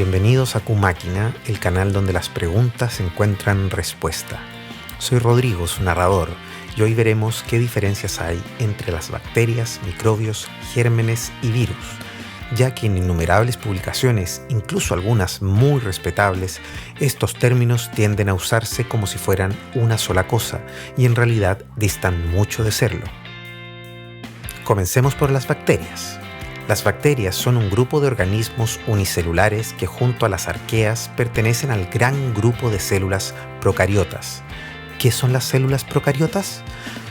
bienvenidos a Q-Máquina, el canal donde las preguntas encuentran respuesta. Soy Rodrigo, su narrador, y hoy veremos qué diferencias hay entre las bacterias, microbios, gérmenes y virus, ya que en innumerables publicaciones, incluso algunas muy respetables, estos términos tienden a usarse como si fueran una sola cosa, y en realidad distan mucho de serlo. Comencemos por las bacterias. Las bacterias son un grupo de organismos unicelulares que junto a las arqueas pertenecen al gran grupo de células procariotas. ¿Qué son las células procariotas?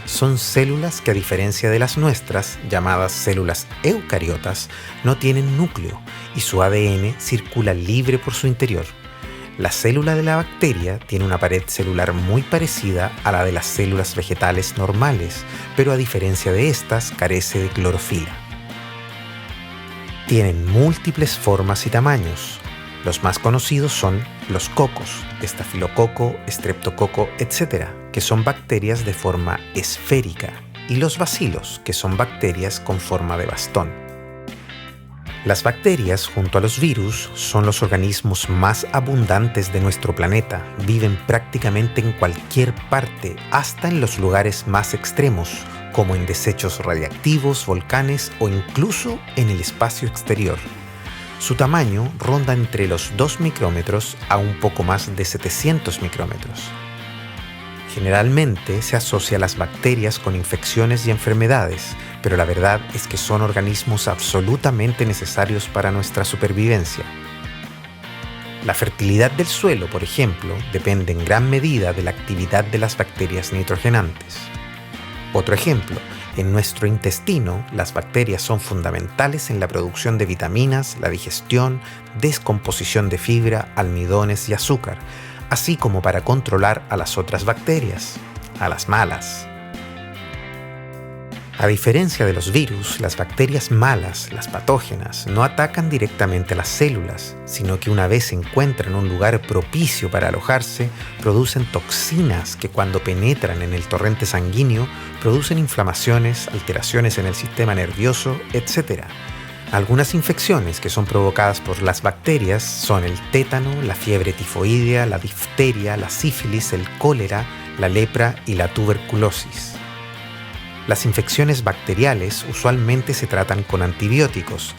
Son células que, a diferencia de las nuestras, llamadas células eucariotas, no tienen núcleo y su ADN circula libre por su interior. La célula de la bacteria tiene una pared celular muy parecida a la de las células vegetales normales, pero a diferencia de estas, carece de clorofila. Tienen múltiples formas y tamaños. Los más conocidos son los cocos, estafilococo, estreptococo, etc., que son bacterias de forma esférica, y los bacilos, que son bacterias con forma de bastón. Las bacterias, junto a los virus, son los organismos más abundantes de nuestro planeta. Viven prácticamente en cualquier parte, hasta en los lugares más extremos, como en desechos radiactivos, volcanes o incluso en el espacio exterior. Su tamaño ronda entre los 2 micrómetros a un poco más de 700 micrómetros. Generalmente se asocia a las bacterias con infecciones y enfermedades, pero la verdad es que son organismos absolutamente necesarios para nuestra supervivencia. La fertilidad del suelo, por ejemplo, depende en gran medida de la actividad de las bacterias nitrogenantes. Otro ejemplo, en nuestro intestino, las bacterias son fundamentales en la producción de vitaminas, la digestión, descomposición de fibra, almidones y azúcar, así como para controlar a las otras bacterias, a las malas. A diferencia de los virus, las bacterias malas, las patógenas, no atacan directamente a las células, sino que una vez se encuentran en un lugar propicio para alojarse, producen toxinas que cuando penetran en el torrente sanguíneo producen inflamaciones, alteraciones en el sistema nervioso, etc. Algunas infecciones que son provocadas por las bacterias son el tétano, la fiebre tifoidea, la difteria, la sífilis, el cólera, la lepra y la tuberculosis. Las infecciones bacteriales usualmente se tratan con antibióticos.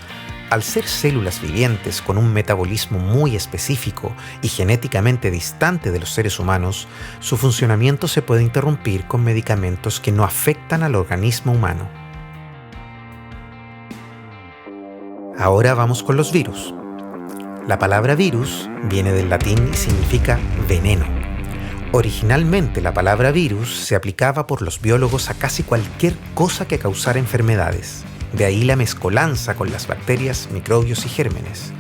Al ser células vivientes con un metabolismo muy específico y genéticamente distante de los seres humanos, su funcionamiento se puede interrumpir con medicamentos que no afectan al organismo humano. Ahora vamos con los virus. La palabra virus viene del latín y significa veneno. Originalmente la palabra virus se aplicaba por los biólogos a casi cualquier cosa que causara enfermedades. De ahí la mezcolanza con las bacterias, microbios y gérmenes.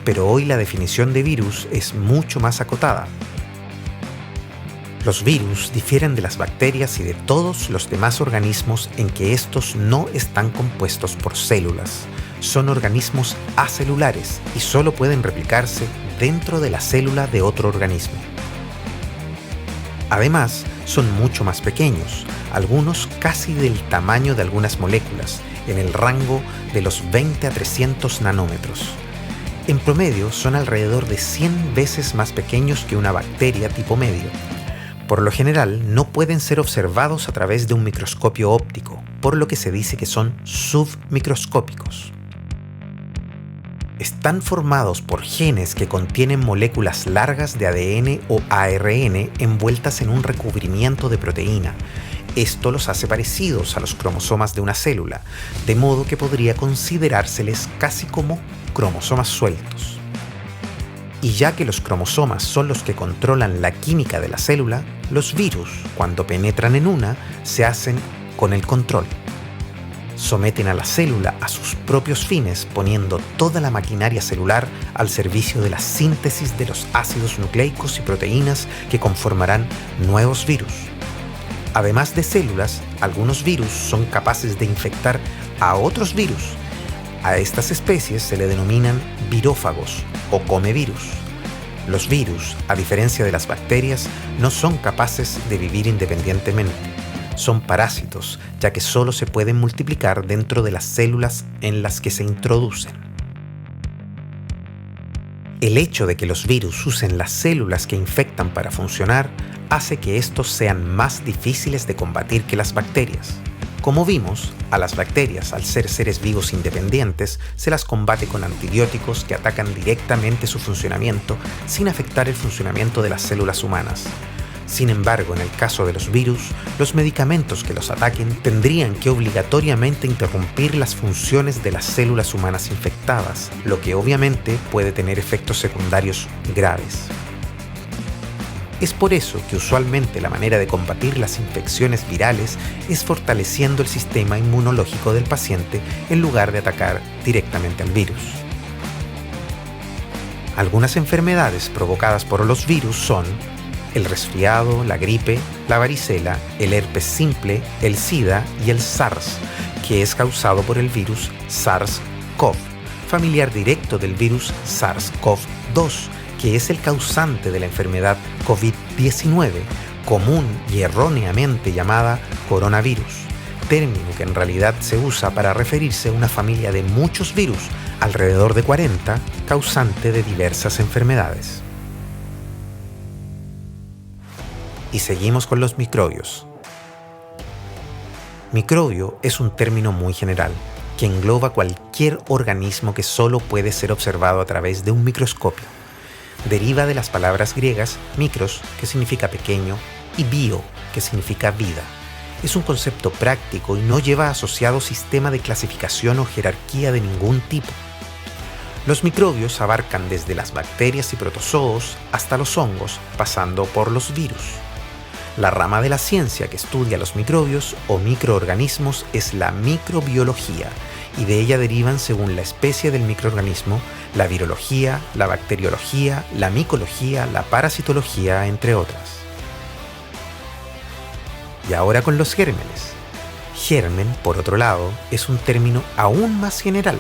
Pero hoy la definición de virus es mucho más acotada. Los virus difieren de las bacterias y de todos los demás organismos en que estos no están compuestos por células. Son organismos acelulares y solo pueden replicarse dentro de la célula de otro organismo. Además, son mucho más pequeños, algunos casi del tamaño de algunas moléculas, en el rango de los 20 a 300 nanómetros. En promedio, son alrededor de 100 veces más pequeños que una bacteria tipo medio. Por lo general, no pueden ser observados a través de un microscopio óptico, por lo que se dice que son submicroscópicos. Están formados por genes que contienen moléculas largas de ADN o ARN envueltas en un recubrimiento de proteína. Esto los hace parecidos a los cromosomas de una célula, de modo que podría considerárseles casi como cromosomas sueltos. Y ya que los cromosomas son los que controlan la química de la célula, los virus, cuando penetran en una, se hacen con el control. Someten a la célula a sus propios fines, poniendo toda la maquinaria celular al servicio de la síntesis de los ácidos nucleicos y proteínas que conformarán nuevos virus. Además de células, algunos virus son capaces de infectar a otros virus. A estas especies se le denominan virófagos o comevirus. Los virus, a diferencia de las bacterias, no son capaces de vivir independientemente. Son parásitos, ya que solo se pueden multiplicar dentro de las células en las que se introducen. El hecho de que los virus usen las células que infectan para funcionar hace que estos sean más difíciles de combatir que las bacterias. Como vimos, a las bacterias, al ser seres vivos independientes, se las combate con antibióticos que atacan directamente su funcionamiento sin afectar el funcionamiento de las células humanas. Sin embargo, en el caso de los virus, los medicamentos que los ataquen tendrían que obligatoriamente interrumpir las funciones de las células humanas infectadas, lo que obviamente puede tener efectos secundarios graves. Es por eso que usualmente la manera de combatir las infecciones virales es fortaleciendo el sistema inmunológico del paciente en lugar de atacar directamente al virus. Algunas enfermedades provocadas por los virus son el resfriado, la gripe, la varicela, el herpes simple, el SIDA y el SARS, que es causado por el virus SARS-CoV, familiar directo del virus SARS-CoV-2, que es el causante de la enfermedad COVID-19, común y erróneamente llamada coronavirus, término que en realidad se usa para referirse a una familia de muchos virus, alrededor de 40, causante de diversas enfermedades. Y seguimos con los microbios. Microbio es un término muy general, que engloba cualquier organismo que solo puede ser observado a través de un microscopio. Deriva de las palabras griegas micros, que significa pequeño, y bio, que significa vida. Es un concepto práctico y no lleva asociado sistema de clasificación o jerarquía de ningún tipo. Los microbios abarcan desde las bacterias y protozoos hasta los hongos, pasando por los virus. La rama de la ciencia que estudia los microbios o microorganismos es la microbiología, y de ella derivan, según la especie del microorganismo, la virología, la bacteriología, la micología, la parasitología, entre otras. Y ahora con los gérmenes. Germen, por otro lado, es un término aún más general,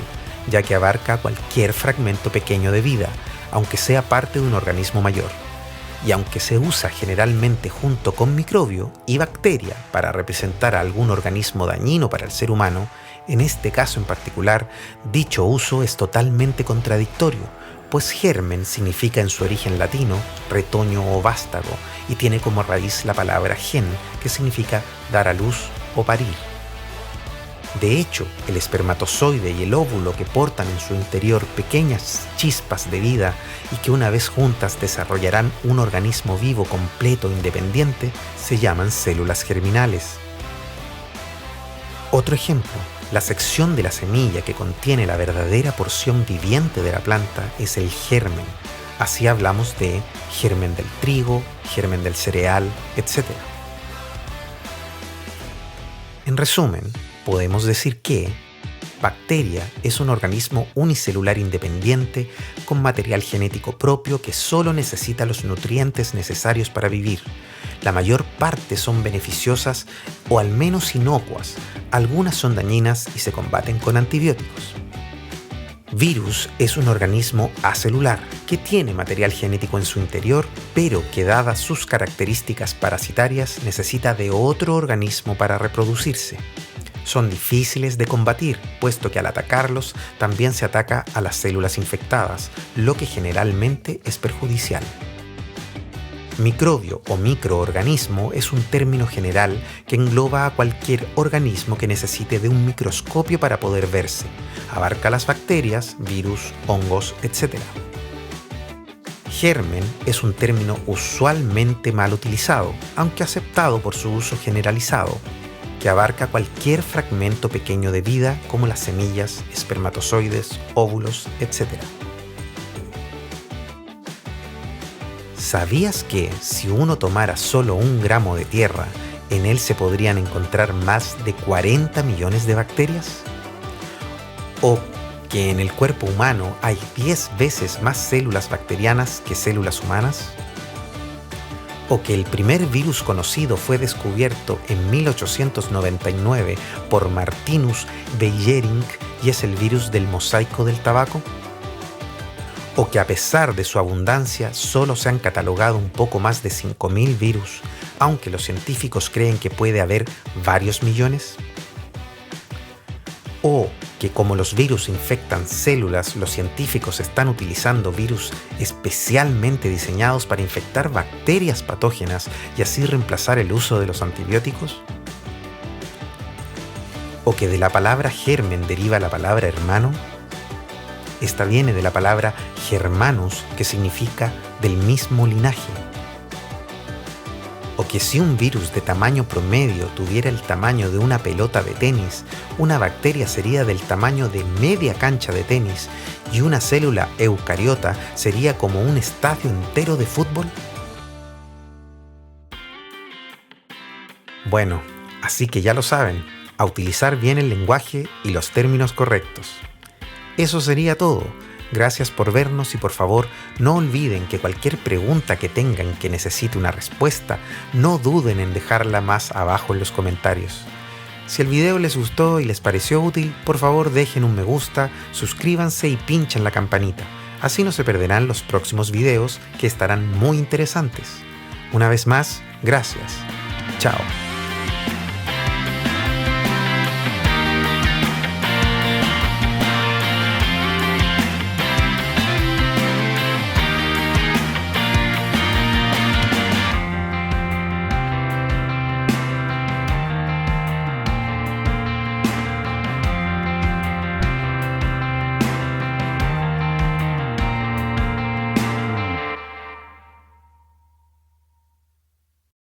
ya que abarca cualquier fragmento pequeño de vida, aunque sea parte de un organismo mayor. Y aunque se usa generalmente junto con microbio y bacteria para representar a algún organismo dañino para el ser humano, en este caso en particular, dicho uso es totalmente contradictorio, pues germen significa en su origen latino retoño o vástago y tiene como raíz la palabra gen, que significa dar a luz o parir. De hecho, el espermatozoide y el óvulo que portan en su interior pequeñas chispas de vida y que una vez juntas desarrollarán un organismo vivo completo e independiente, se llaman células germinales. Otro ejemplo, la sección de la semilla que contiene la verdadera porción viviente de la planta es el germen. Así hablamos de germen del trigo, germen del cereal, etc. En resumen, podemos decir que bacteria es un organismo unicelular independiente con material genético propio que solo necesita los nutrientes necesarios para vivir. La mayor parte son beneficiosas o al menos inocuas, algunas son dañinas y se combaten con antibióticos. Virus es un organismo acelular que tiene material genético en su interior, pero que dadas sus características parasitarias necesita de otro organismo para reproducirse. Son difíciles de combatir, puesto que al atacarlos también se ataca a las células infectadas, lo que generalmente es perjudicial. Microbio o microorganismo es un término general que engloba a cualquier organismo que necesite de un microscopio para poder verse. Abarca las bacterias, virus, hongos, etc. Germen es un término usualmente mal utilizado, aunque aceptado por su uso generalizado, que abarca cualquier fragmento pequeño de vida como las semillas, espermatozoides, óvulos, etc. ¿Sabías que si uno tomara solo 1 gramo de tierra, en él se podrían encontrar más de 40 millones de bacterias? ¿O que en el cuerpo humano hay 10 veces más células bacterianas que células humanas? ¿O que el primer virus conocido fue descubierto en 1899 por Martinus Beijerinck y es el virus del mosaico del tabaco? ¿O que a pesar de su abundancia solo se han catalogado un poco más de 5.000 virus, aunque los científicos creen que puede haber varios millones? O que como los virus infectan células, los científicos están utilizando virus especialmente diseñados para infectar bacterias patógenas y así reemplazar el uso de los antibióticos. O que de la palabra germen deriva la palabra hermano. Esta viene de la palabra germanus, que significa del mismo linaje. O que si un virus de tamaño promedio tuviera el tamaño de una pelota de tenis, una bacteria sería del tamaño de media cancha de tenis y una célula eucariota sería como un estadio entero de fútbol. Bueno, así que ya lo saben, a utilizar bien el lenguaje y los términos correctos. Eso sería todo. Gracias por vernos y por favor no olviden que cualquier pregunta que tengan que necesite una respuesta, no duden en dejarla más abajo en los comentarios. Si el video les gustó y les pareció útil, por favor dejen un me gusta, suscríbanse y pinchen la campanita. Así no se perderán los próximos videos que estarán muy interesantes. Una vez más, gracias. Chao.